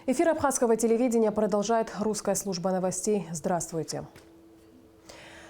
Эфир абхазского телевидения продолжает русская служба новостей. Здравствуйте.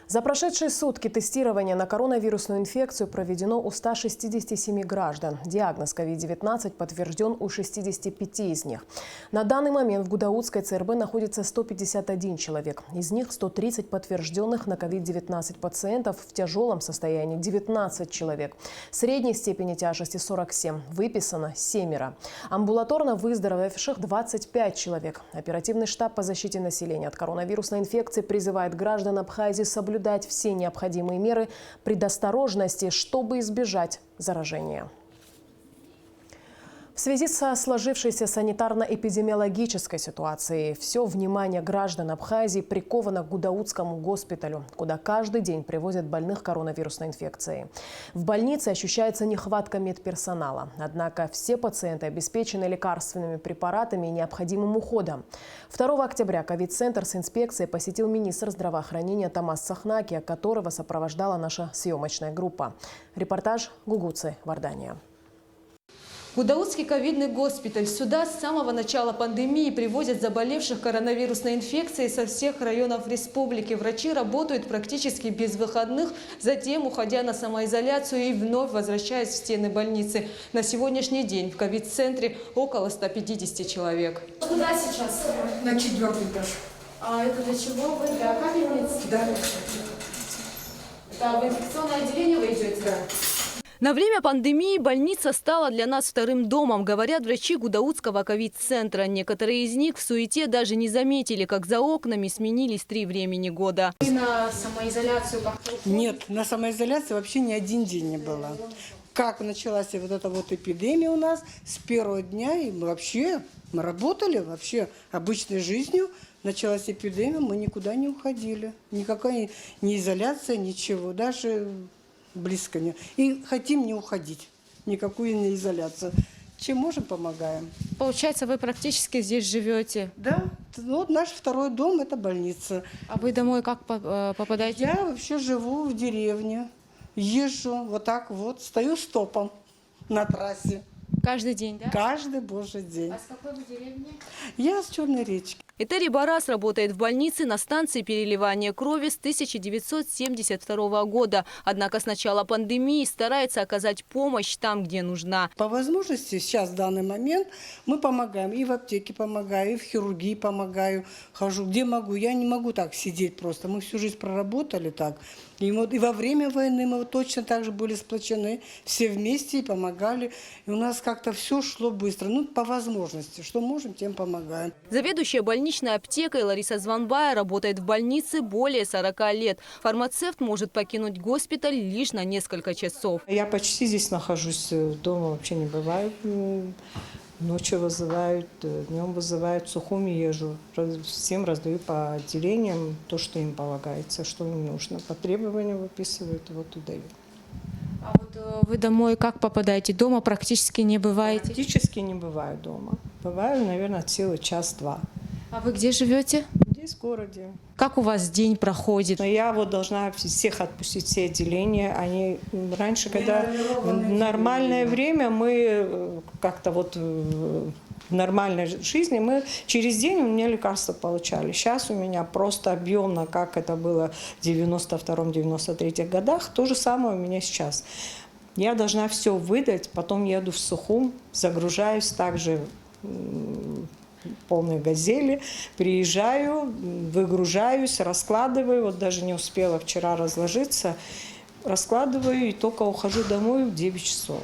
За прошедшие сутки тестирование на коронавирусную инфекцию проведено у 167 граждан. Диагноз COVID-19 подтвержден у 65 из них. На данный момент в Гудаутской ЦРБ находится 151 человек. Из них 130 подтвержденных на COVID-19 пациентов, в тяжелом состоянии 19 человек. Средней степени тяжести 47. Выписано 7. Амбулаторно выздоровевших 25 человек. Оперативный штаб по защите населения от коронавирусной инфекции призывает граждан Абхазии соблюдать все необходимые меры предосторожности, чтобы избежать заражения. В связи со сложившейся санитарно-эпидемиологической ситуацией все внимание граждан Абхазии приковано к Гудаутскому госпиталю, куда каждый день привозят больных коронавирусной инфекцией. В больнице ощущается нехватка медперсонала. Однако все пациенты обеспечены лекарственными препаратами и необходимым уходом. 2 октября ковид-центр с инспекцией посетил министр здравоохранения Тамас Сахнаки, которого сопровождала наша съемочная группа. Репортаж Гугуцы, Вардания. Гудаутский ковидный госпиталь. Сюда с самого начала пандемии привозят заболевших коронавирусной инфекцией со всех районов республики. Врачи работают практически без выходных, затем уходя на самоизоляцию и вновь возвращаясь в стены больницы. На сегодняшний день в ковид-центре около 150 человек. Куда сейчас? На 4-й этаж. А это для чего вы? Для капельниц? Да. Это в инфекционное отделение вы идете? Да. На время пандемии больница стала для нас вторым домом, говорят врачи Гудаутского ковид-центра. Некоторые из них в суете даже не заметили, как за окнами сменились 3 времени года. Вы на самоизоляцию как-то уходите? Нет, на самоизоляции вообще ни один день не было. Как началась вот эта вот эпидемия у нас, с первого дня, и мы работали вообще обычной жизнью. Началась эпидемия, мы никуда не уходили. Никакая ни изоляция, ничего, даже близко не. И хотим не уходить, никакую не изоляцию. Чем можем, помогаем. Получается, вы практически здесь живете? Да, вот наш второй дом – это больница. А вы домой как попадаете? Я вообще живу в деревне, езжу вот так вот, стою стопом на трассе. Каждый день, да? Каждый божий день. А с какой вы деревни? Я с Черной речки. Этери Барас работает в больнице на станции переливания крови с 1972 года. Однако с начала пандемии старается оказать помощь там, где нужна. По возможности сейчас, в данный момент, мы помогаем. И в аптеке помогаю, и в хирургии помогаю. Хожу, где могу. Я не могу так сидеть просто. Мы всю жизнь проработали так. И во время войны мы точно так же были сплочены. Все вместе и помогали. И у нас как-то все шло быстро. Ну, по возможности. Что можем, тем помогаем. Заведующая больничной аптекой Лариса Званбая работает в больнице более 40 лет. Фармацевт может покинуть госпиталь лишь на несколько часов. Я почти здесь нахожусь, дома вообще не бывает. Ночью вызывают, днем вызывают, в Сухуми езжу. Всем раздаю по отделениям то, что им полагается, что им нужно. По требованию выписывают, вот и дают. А вот вы домой как попадаете? Дома практически не бываете? Практически не бываю дома. Бываю, наверное, целый час-два. А вы где живете? Здесь в городе. Как у вас день проходит? Но я вот должна всех отпустить, все отделения. Они раньше, когда в нормальное время мы как-то вот в нормальной жизни, мы через день у меня лекарства получали. Сейчас у меня просто объемно, как это было в 92-93 годах, то же самое у меня сейчас. Я должна все выдать, потом еду в Сухум, загружаюсь также полной газели, приезжаю, выгружаюсь, раскладываю, вот даже не успела вчера разложиться, раскладываю и только ухожу домой в 9 часов.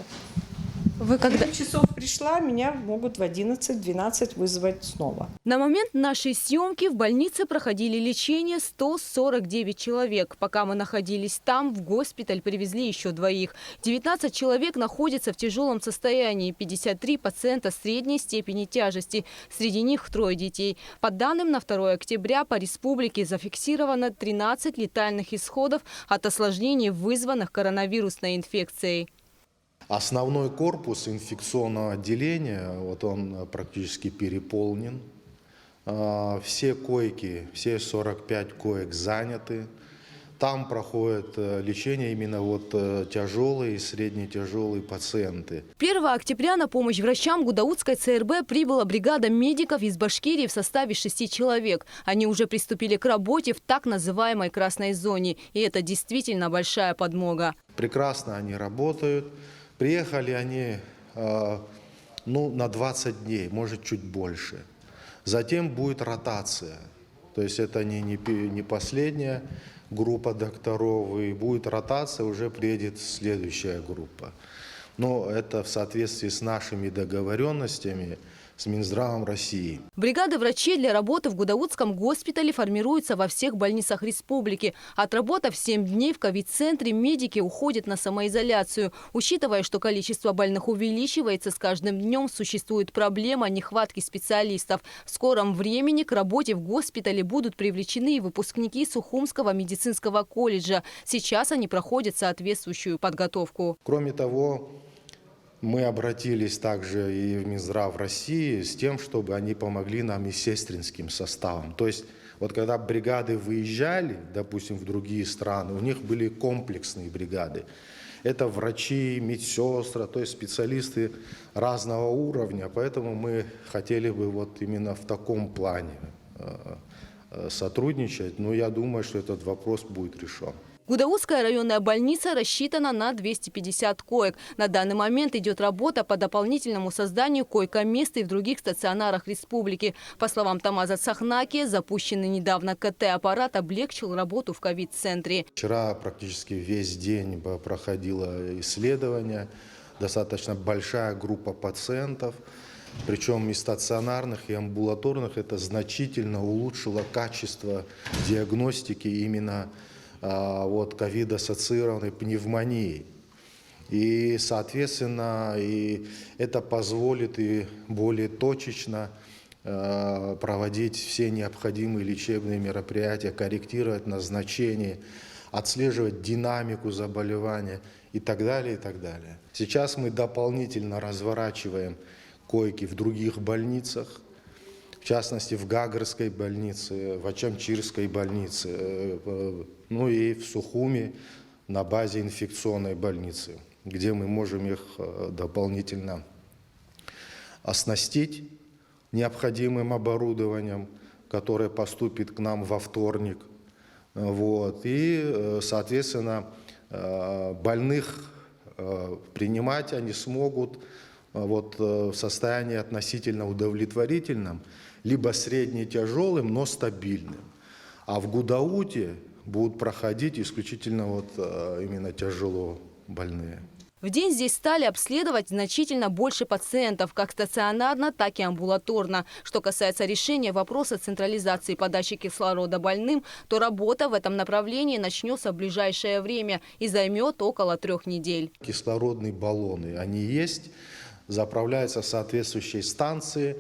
Вы когда... 9 часов пришла, меня могут в 11-12 вызвать снова. На момент нашей съемки в больнице проходили лечение 149 человек. Пока мы находились там, в госпиталь привезли еще 2. 19 человек находятся в тяжелом состоянии, 53 пациента средней степени тяжести. Среди них 3 детей. По данным на 2 октября по республике зафиксировано 13 летальных исходов от осложнений, вызванных коронавирусной инфекцией. Основной корпус инфекционного отделения, вот он практически переполнен. Все койки, все 45 коек заняты. Там проходит лечение именно вот тяжелые и среднетяжелые пациенты. 1 октября на помощь врачам Гудаутской ЦРБ прибыла бригада медиков из Башкирии в составе 6 человек. Они уже приступили к работе в так называемой красной зоне. И это действительно большая подмога. Прекрасно они работают. Приехали они на 20 дней, может чуть больше. Затем будет ротация. То есть это не последняя группа докторов, и будет ротация, уже приедет следующая группа. Но это в соответствии с нашими договоренностями с Минздравом России. Бригады врачей для работы в Гудаутском госпитале формируются во всех больницах республики. Отработав 7 дней в ковид-центре, медики уходят на самоизоляцию. Учитывая, что количество больных увеличивается с каждым днем, существует проблема нехватки специалистов. В скором времени к работе в госпитале будут привлечены и выпускники Сухумского медицинского колледжа. Сейчас они проходят соответствующую подготовку. Кроме того, мы обратились также и в Минздрав России с тем, чтобы они помогли нам и сестринским составом. То есть вот когда бригады выезжали, допустим, в другие страны, у них были комплексные бригады. Это врачи, медсестры, то есть специалисты разного уровня. Поэтому мы хотели бы вот именно в таком плане сотрудничать. Но я думаю, что этот вопрос будет решен. Гудаутская районная больница рассчитана на 250 коек. На данный момент идет работа по дополнительному созданию койко-мест и в других стационарах республики. По словам Тамаза Цахнаки, запущенный недавно КТ-аппарат облегчил работу в ковид-центре. Вчера практически весь день проходило исследование. Достаточно большая группа пациентов. Причем и стационарных, и амбулаторных. Это значительно улучшило качество диагностики именно ковид-ассоциированной пневмонии. И, соответственно, и это позволит и более точечно проводить все необходимые лечебные мероприятия, корректировать назначение, отслеживать динамику заболевания и так далее, и так далее. Сейчас мы дополнительно разворачиваем койки в других больницах, в частности, в Гагарской больнице, в Ачамчирской больнице, ну и в Сухуме на базе инфекционной больницы, где мы можем их дополнительно оснастить необходимым оборудованием, которое поступит к нам во вторник. И, соответственно, больных принимать они смогут в состоянии относительно удовлетворительном, либо средне-тяжелым, но стабильным. А в Гудауте будут проходить исключительно именно тяжело больные. В день здесь стали обследовать значительно больше пациентов, как стационарно, так и амбулаторно. Что касается решения вопроса централизации подачи кислорода больным, то работа в этом направлении начнется в ближайшее время и займет около 3 недель. Кислородные баллоны, они есть, заправляются в соответствующей станции,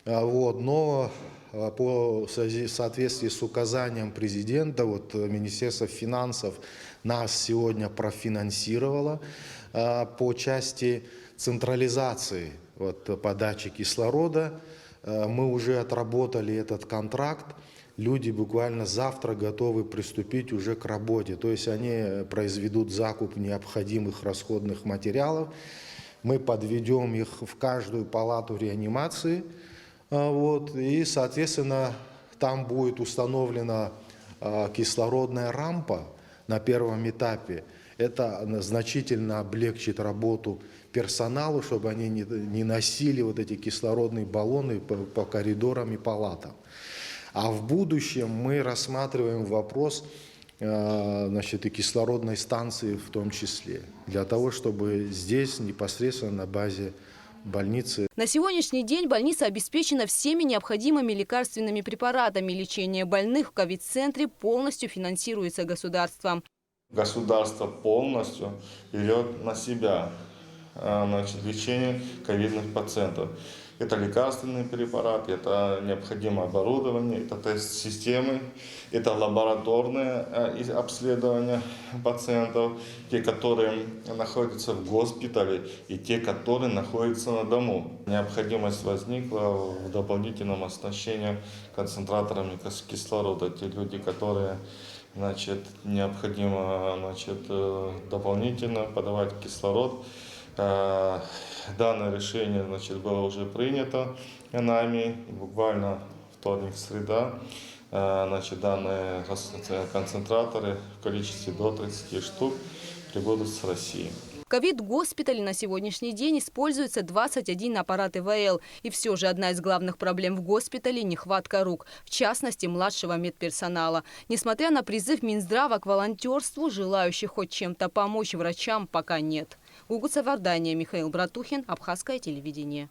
но в соответствии с указанием президента, Министерство финансов нас сегодня профинансировало по части централизации подачи кислорода. Мы уже отработали этот контракт. Люди буквально завтра готовы приступить уже к работе. То есть они произведут закуп необходимых расходных материалов. Мы подведем их в каждую палату реанимации. И, соответственно, там будет установлена кислородная рампа на первом этапе. Это значительно облегчит работу персоналу, чтобы они не носили эти кислородные баллоны по коридорам и палатам. А в будущем мы рассматриваем вопрос и кислородной станции в том числе, для того, чтобы здесь непосредственно на базе больницы. На сегодняшний день больница обеспечена всеми необходимыми лекарственными препаратами. Лечение больных в ковид-центре полностью финансируется государством. Государство полностью берет на себя лечение ковидных пациентов. Это лекарственные препараты, это необходимое оборудование, это тест-системы, это лабораторное обследование пациентов, те, которые находятся в госпитале и те, которые находятся на дому. Необходимость возникла в дополнительном оснащении концентраторами кислорода. Те люди, которые Значит, необходимо, значит, дополнительно подавать кислород. Данное решение, значит, было уже принято нами. Буквально вторник, среда. Значит, данные концентраторы в количестве до 30 штук прибудут с России. В ковид-госпитале на сегодняшний день используется 21 аппарат ИВЛ. И все же одна из главных проблем в госпитале – нехватка рук, в частности, младшего медперсонала. Несмотря на призыв Минздрава к волонтерству, желающих хоть чем-то помочь врачам пока нет. Гугуца Вардания, Михаил Братухин, Абхазское телевидение.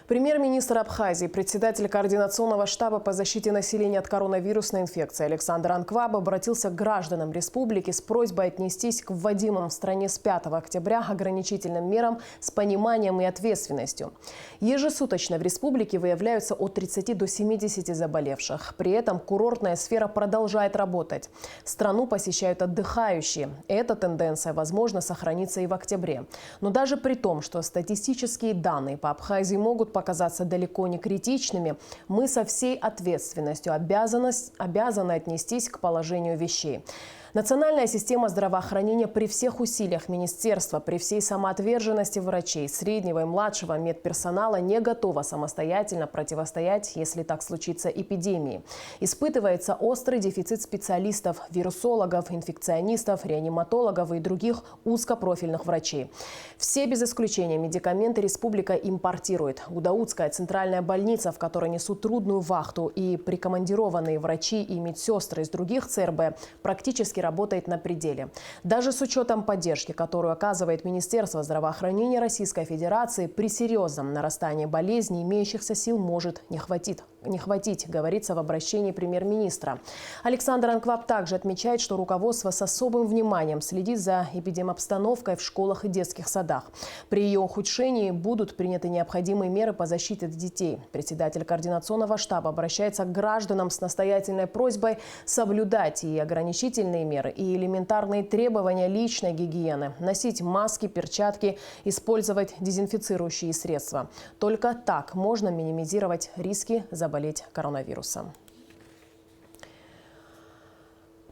Премьер-министр Абхазии, председатель Координационного штаба по защите населения от коронавирусной инфекции Александр Анкваб обратился к гражданам республики с просьбой отнестись к вводимым в стране с 5 октября ограничительным мерам с пониманием и ответственностью. Ежесуточно в республике выявляются от 30 до 70 заболевших. При этом курортная сфера продолжает работать. Страну посещают отдыхающие. Эта тенденция, возможно, сохранится и в октябре. Но даже при том, что статистические данные по Абхазии могут показаться далеко не критичными, мы со всей ответственностью обязаны отнестись к положению вещей. Национальная система здравоохранения при всех усилиях министерства, при всей самоотверженности врачей, среднего и младшего медперсонала не готова самостоятельно противостоять, если так случится, эпидемии. Испытывается острый дефицит специалистов, вирусологов, инфекционистов, реаниматологов и других узкопрофильных врачей. Все без исключения медикаменты республика импортирует. Гудаутская центральная больница, в которой несут трудную вахту, и прикомандированные врачи и медсестры из других ЦРБ практически работает на пределе. Даже с учетом поддержки, которую оказывает Министерство здравоохранения Российской Федерации, при серьезном нарастании болезней имеющихся сил может не хватить, говорится в обращении премьер-министра. Александр Анкваб также отмечает, что руководство с особым вниманием следит за эпидемобстановкой в школах и детских садах. При ее ухудшении будут приняты необходимые меры по защите детей. Председатель Координационного штаба обращается к гражданам с настоятельной просьбой соблюдать и ограничительные меры, и элементарные требования личной гигиены, носить маски, перчатки, использовать дезинфицирующие средства. Только так можно минимизировать риски заболеть коронавирусом.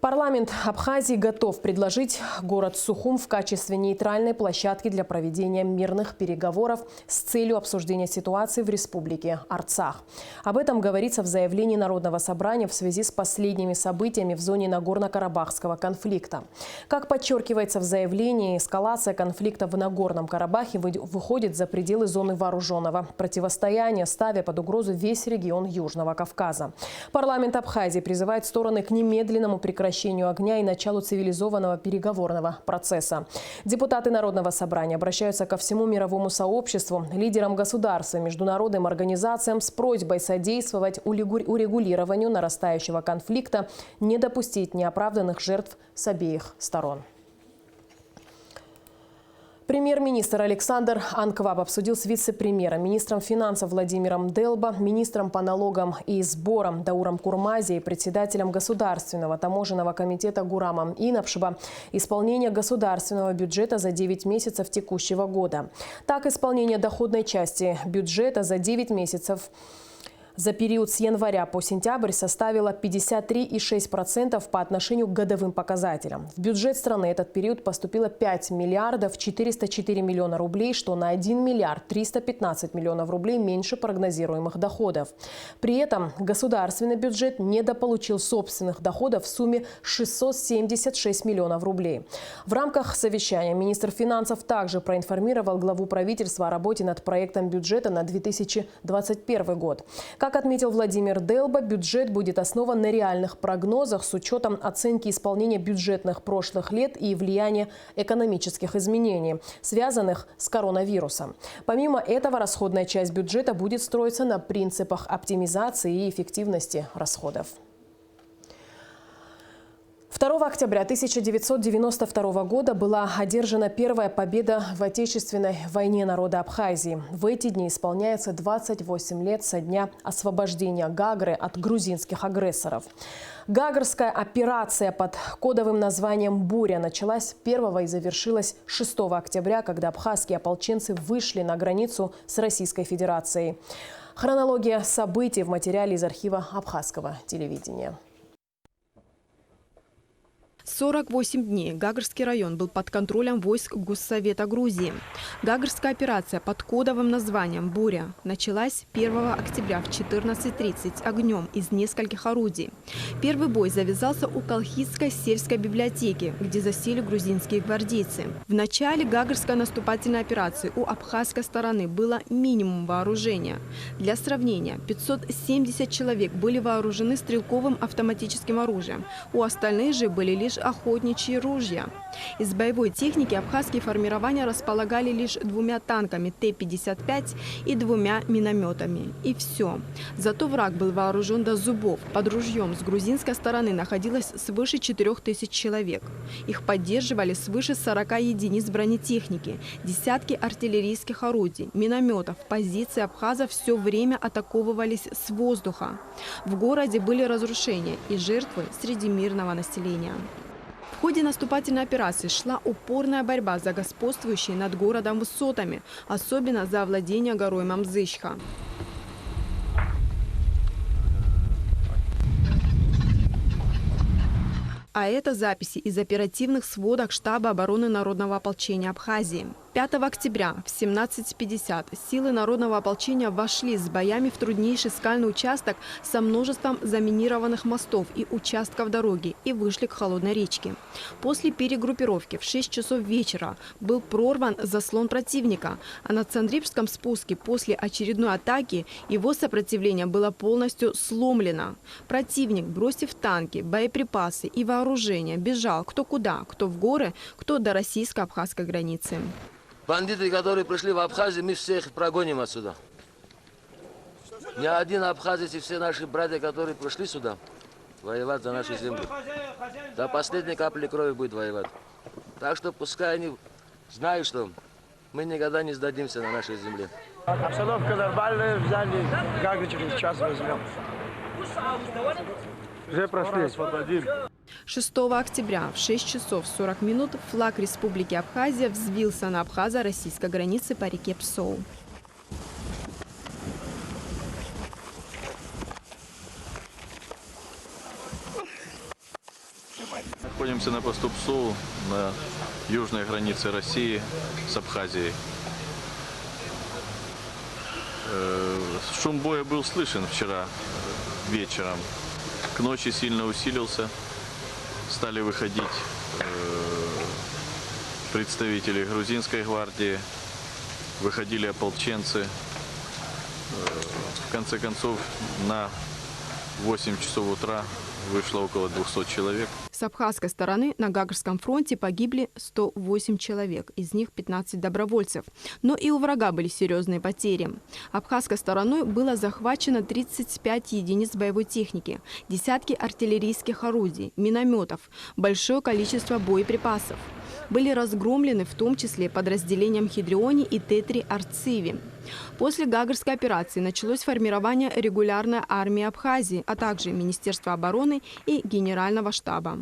Парламент Абхазии готов предложить город Сухум в качестве нейтральной площадки для проведения мирных переговоров с целью обсуждения ситуации в республике Арцах. Об этом говорится в заявлении Народного собрания в связи с последними событиями в зоне Нагорно-Карабахского конфликта. Как подчеркивается в заявлении, эскалация конфликта в Нагорном Карабахе выходит за пределы зоны вооруженного противостояния, ставя под угрозу весь регион Южного Кавказа. Парламент Абхазии призывает стороны к немедленному прекращению огня и началу цивилизованного переговорного процесса. Депутаты Народного собрания обращаются ко всему мировому сообществу, лидерам государств и международным организациям с просьбой содействовать урегулированию нарастающего конфликта, не допустить неоправданных жертв с обеих сторон. Премьер-министр Александр Анкваб обсудил с вице-премьером, министром финансов Владимиром Делба, министром по налогам и сборам Дауром Курмази и председателем Государственного таможенного комитета Гурамом Инапшиба исполнение государственного бюджета за 9 месяцев текущего года. Так, исполнение доходной части бюджета за 9 месяцев за период с января по сентябрь составила 53,6% по отношению к годовым показателям. В бюджет страны этот период поступило 5 миллиардов 404 миллиона рублей, что на 1 миллиард 315 миллионов рублей меньше прогнозируемых доходов. При этом государственный бюджет недополучил собственных доходов в сумме 676 миллионов рублей. В рамках совещания министр финансов также проинформировал главу правительства о работе над проектом бюджета на 2021 год. Как отметил Владимир Делба, бюджет будет основан на реальных прогнозах с учетом оценки исполнения бюджетных прошлых лет и влияния экономических изменений, связанных с коронавирусом. Помимо этого, расходная часть бюджета будет строиться на принципах оптимизации и эффективности расходов. 2 октября 1992 года была одержана первая победа в Отечественной войне народа Абхазии. В эти дни исполняется 28 лет со дня освобождения Гагры от грузинских агрессоров. Гагрская операция под кодовым названием «Буря» началась 1 и завершилась 6 октября, когда абхазские ополченцы вышли на границу с Российской Федерацией. Хронология событий в материале из архива Абхазского телевидения. 48 дней Гагарский район был под контролем войск Госсовета Грузии. Гагарская операция под кодовым названием «Буря» началась 1 октября в 14:30 огнем из нескольких орудий. Первый бой завязался у Колхидской сельской библиотеки, где засели грузинские гвардейцы. В начале Гагарской наступательной операции у абхазской стороны было минимум вооружения. Для сравнения, 570 человек были вооружены стрелковым автоматическим оружием. У остальных же были лишь охотничьи ружья. Из боевой техники абхазские формирования располагали лишь 2 танками Т-55 и 2 минометами. И все. Зато враг был вооружен до зубов. Под ружьем с грузинской стороны находилось свыше 4000 человек. Их поддерживали свыше 40 единиц бронетехники, десятки артиллерийских орудий, минометов. Позиции абхазов все время атаковывались с воздуха. В городе были разрушения и жертвы среди мирного населения. В ходе наступательной операции шла упорная борьба за господствующие над городом высотами, особенно за овладение горой Мамзычха. А это записи из оперативных сводок штаба обороны Народного ополчения Абхазии. 5 октября в 17:50 силы Народного ополчения вошли с боями в труднейший скальный участок со множеством заминированных мостов и участков дороги и вышли к Холодной речке. После перегруппировки в 6 часов вечера был прорван заслон противника, а на Цандрипском спуске после очередной атаки его сопротивление было полностью сломлено. Противник, бросив танки, боеприпасы и вооружение, бежал кто куда, кто в горы, кто до российско-абхазской границы. Бандиты, которые пришли в Абхазию, мы всех прогоним отсюда. Ни один абхазец и все наши братья, которые пришли сюда, воевать за нашу землю. До последней капли крови будет воевать. Так что пускай они знают, что мы никогда не сдадимся на нашей земле. Обстановка нормальная, взяли, как через час возьмем. Уже прошли. 6 октября в 6 часов 40 минут флаг Республики Абхазия взвился на абхазо-российской границе по реке Псоу. Находимся на посту Псоу на южной границе России с Абхазией. Шум боя был слышен вчера вечером. К ночи сильно усилился. Стали выходить представители грузинской гвардии, выходили ополченцы. В конце концов, на 8 часов утра вышло около 200 человек. С абхазской стороны на Гагарском фронте погибли 108 человек, из них 15 добровольцев. Но и у врага были серьезные потери. Абхазской стороной было захвачено 35 единиц боевой техники, десятки артиллерийских орудий, минометов, большое количество боеприпасов. Были разгромлены в том числе подразделением Хидриони и Тетри Арциви. После Гагарской операции началось формирование регулярной армии Абхазии, а также Министерства обороны и Генерального штаба.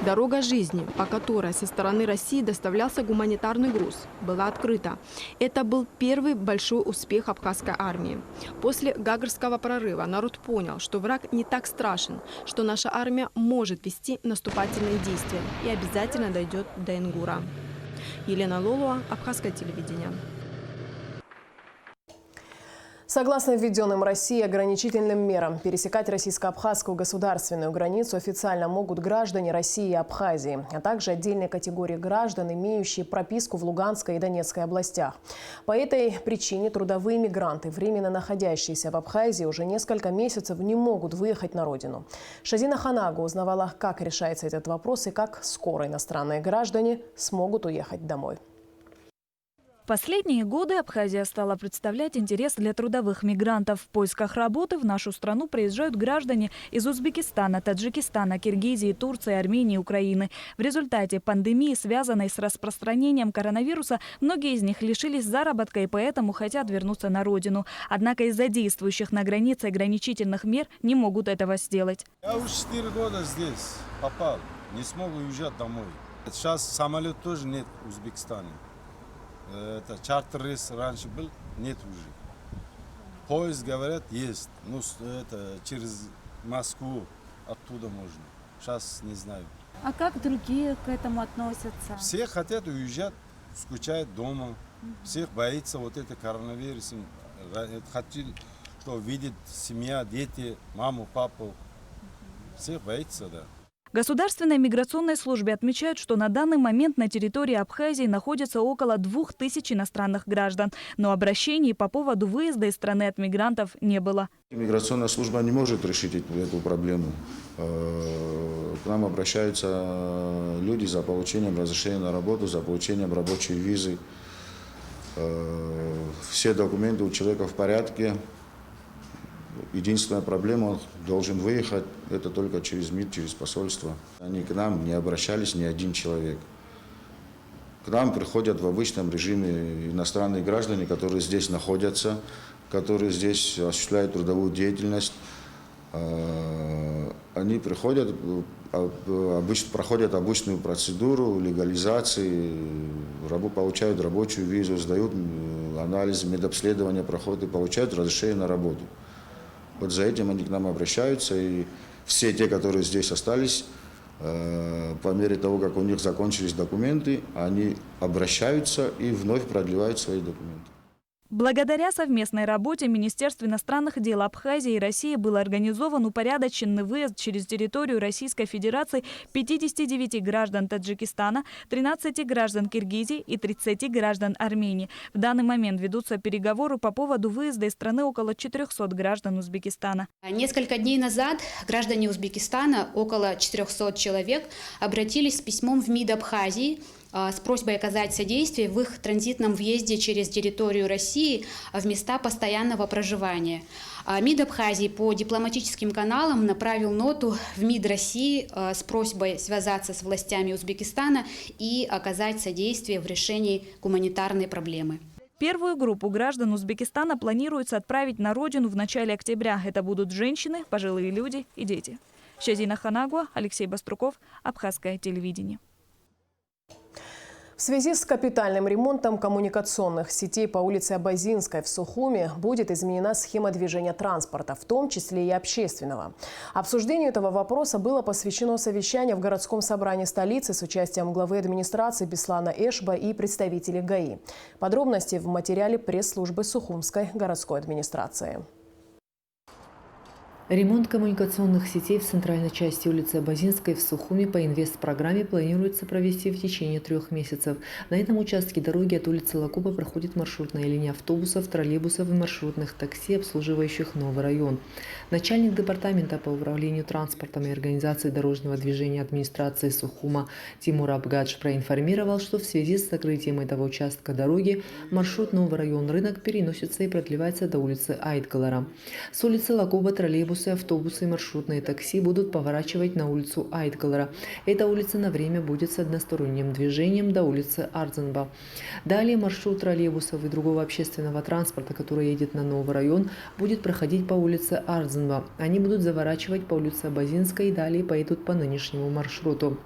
Дорога жизни, по которой со стороны России доставлялся гуманитарный груз, была открыта. Это был первый большой успех абхазской армии. После Гагарского прорыва народ понял, что враг не так страшен, что наша армия может вести наступательные действия и обязательно дойдет до Ингура. Елена Лолуа, Абхазское телевидение. Согласно введенным Россией ограничительным мерам, пересекать российско-абхазскую государственную границу официально могут граждане России и Абхазии, а также отдельные категории граждан, имеющие прописку в Луганской и Донецкой областях. По этой причине трудовые мигранты, временно находящиеся в Абхазии, уже несколько месяцев не могут выехать на родину. Шазина Ханагу узнавала, как решается этот вопрос и как скоро иностранные граждане смогут уехать домой. В последние годы Абхазия стала представлять интерес для трудовых мигрантов. В поисках работы в нашу страну приезжают граждане из Узбекистана, Таджикистана, Киргизии, Турции, Армении, Украины. В результате пандемии, связанной с распространением коронавируса, многие из них лишились заработка и поэтому хотят вернуться на родину. Однако из-за действующих на границе ограничительных мер не могут этого сделать. Я уже 4 года здесь попал, не смог уезжать домой. Сейчас самолет тоже нет в Узбекистане. Это чартер рейс раньше был, нет уже. Поезд, говорят, есть. Ну, это через Москву, оттуда можно. сейчас не знаю. А как другие к этому относятся? Все хотят уезжать, скучают дома. Всех боится вот это коронавирус. Хотят, что видит семья, дети, маму, папу. Всех боится, да. В Государственной миграционной службе отмечают, что на данный момент на территории Абхазии находится около 2000 иностранных граждан. Но обращений по поводу выезда из страны от мигрантов не было. Миграционная служба не может решить эту проблему. К нам обращаются люди за получением разрешения на работу, за получением рабочей визы. Все документы у человека в порядке. Единственная проблема, он должен выехать, это только через МИД, через посольство. Они к нам не обращались ни один человек. К нам приходят в обычном режиме иностранные граждане, которые здесь находятся, которые здесь осуществляют трудовую деятельность. Они приходят, проходят обычную процедуру легализации, получают рабочую визу, сдают анализ, медобследования, проходят и получают разрешение на работу. Вот за этим они к нам обращаются, и все те, которые здесь остались, по мере того, как у них закончились документы, они обращаются и вновь продлевают свои документы. Благодаря совместной работе Министерства иностранных дел Абхазии и России был организован упорядоченный выезд через территорию Российской Федерации 59 граждан Таджикистана, 13 граждан Киргизии и 30 граждан Армении. В данный момент ведутся переговоры по поводу выезда из страны около 400 граждан Узбекистана. Несколько дней назад граждане Узбекистана, около 400 человек, обратились с письмом в МИД Абхазии с просьбой оказать содействие в их транзитном въезде через территорию России в места постоянного проживания. МИД Абхазии по дипломатическим каналам направил ноту в МИД России с просьбой связаться с властями Узбекистана и оказать содействие в решении гуманитарной проблемы. Первую группу граждан Узбекистана планируется отправить на родину в начале октября. Это будут женщины, пожилые люди и дети. Шазина Ханагуа, Алексей Баструков, Абхазское телевидение. В связи с капитальным ремонтом коммуникационных сетей по улице Абазинской в Сухуми будет изменена схема движения транспорта, в том числе и общественного. Обсуждению этого вопроса было посвящено совещание в городском собрании столицы с участием главы администрации Беслана Эшба и представителей ГАИ. Подробности в материале пресс-службы Сухумской городской администрации. Ремонт коммуникационных сетей в центральной части улицы Абазинской в Сухуми по инвестпрограмме планируется провести в течение 3 месяцев. На этом участке дороги от улицы Лакуба проходит маршрутная линия автобусов, троллейбусов и маршрутных такси, обслуживающих новый район. Начальник департамента по управлению транспортом и организации дорожного движения администрации Сухума Тимур Абгадж проинформировал, что в связи с закрытием этого участка дороги маршрут новый район Рынок переносится и продлевается до улицы Айтгалара. С улицы Лакуба троллейбусы, автобусы и маршрутные такси будут поворачивать на улицу Айтгалара. Эта улица на время будет с односторонним движением до улицы Арзанба. Далее маршрут троллейбусов и другого общественного транспорта, который едет на новый район, будет проходить по улице Арзанба. Они будут заворачивать по улице Абазинской и далее поедут по нынешнему маршруту.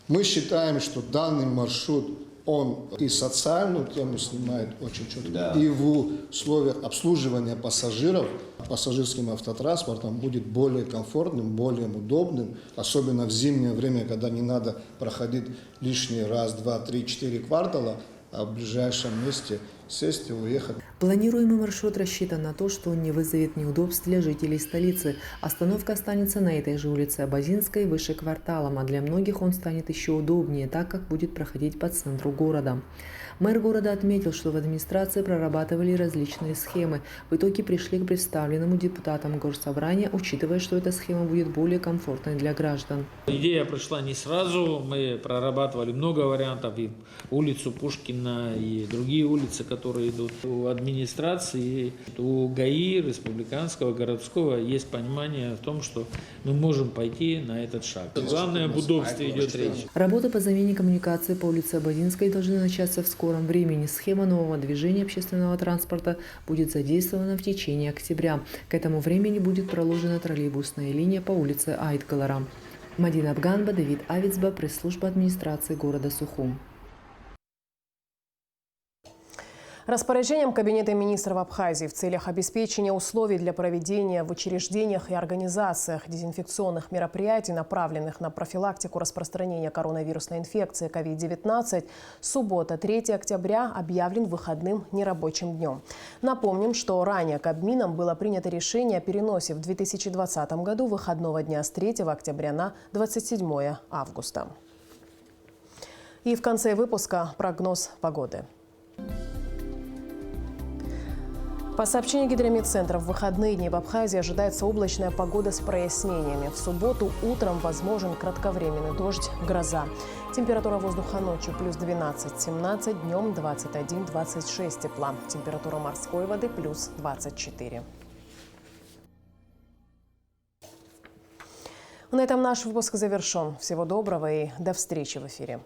Мы считаем, что данный маршрут он и социальную тему снимает очень четко, и в условиях обслуживания пассажиров пассажирским автотранспортом будет более комфортным, более удобным, особенно в зимнее время, когда не надо проходить лишний раз, 2, 3, 4 квартала, а в ближайшем месте сесть и уехать. Планируемый маршрут рассчитан на то, что он не вызовет неудобств для жителей столицы. Остановка останется на этой же улице Абазинской, выше кварталом, а для многих он станет еще удобнее, так как будет проходить по центру города. Мэр города отметил, что в администрации прорабатывали различные схемы. В итоге пришли к представленному депутатам горсобрания, учитывая, что эта схема будет более комфортной для граждан. Идея пришла не сразу, мы прорабатывали много вариантов, и улицу Пушкина, и другие улицы, которые идут. У администрации, у ГАИ, республиканского, городского есть понимание в том, что мы можем пойти на этот шаг. Главное, об удобстве идет речь. Работы по замене коммуникации по улице Абазинской должны начаться в скором времени. Схема нового движения общественного транспорта будет задействована в течение октября. К этому времени будет проложена троллейбусная линия по улице Айтгалара. Мадина Абганба, Давид Авицба, пресс-служба администрации города Сухум. Распоряжением Кабинета министров Абхазии в целях обеспечения условий для проведения в учреждениях и организациях дезинфекционных мероприятий, направленных на профилактику распространения коронавирусной инфекции COVID-19, суббота, 3 октября, объявлен выходным нерабочим днем. Напомним, что ранее Кабмином было принято решение о переносе в 2020 году выходного дня с 3 октября на 27 августа. И в конце выпуска прогноз погоды. По сообщению Гидромедцентра, в выходные дни в Абхазии ожидается облачная погода с прояснениями. В субботу утром возможен кратковременный дождь, гроза. Температура воздуха ночью плюс 12-17, днем 21-26 тепла. Температура морской воды плюс 24. На этом наш выпуск завершен. Всего доброго и до встречи в эфире.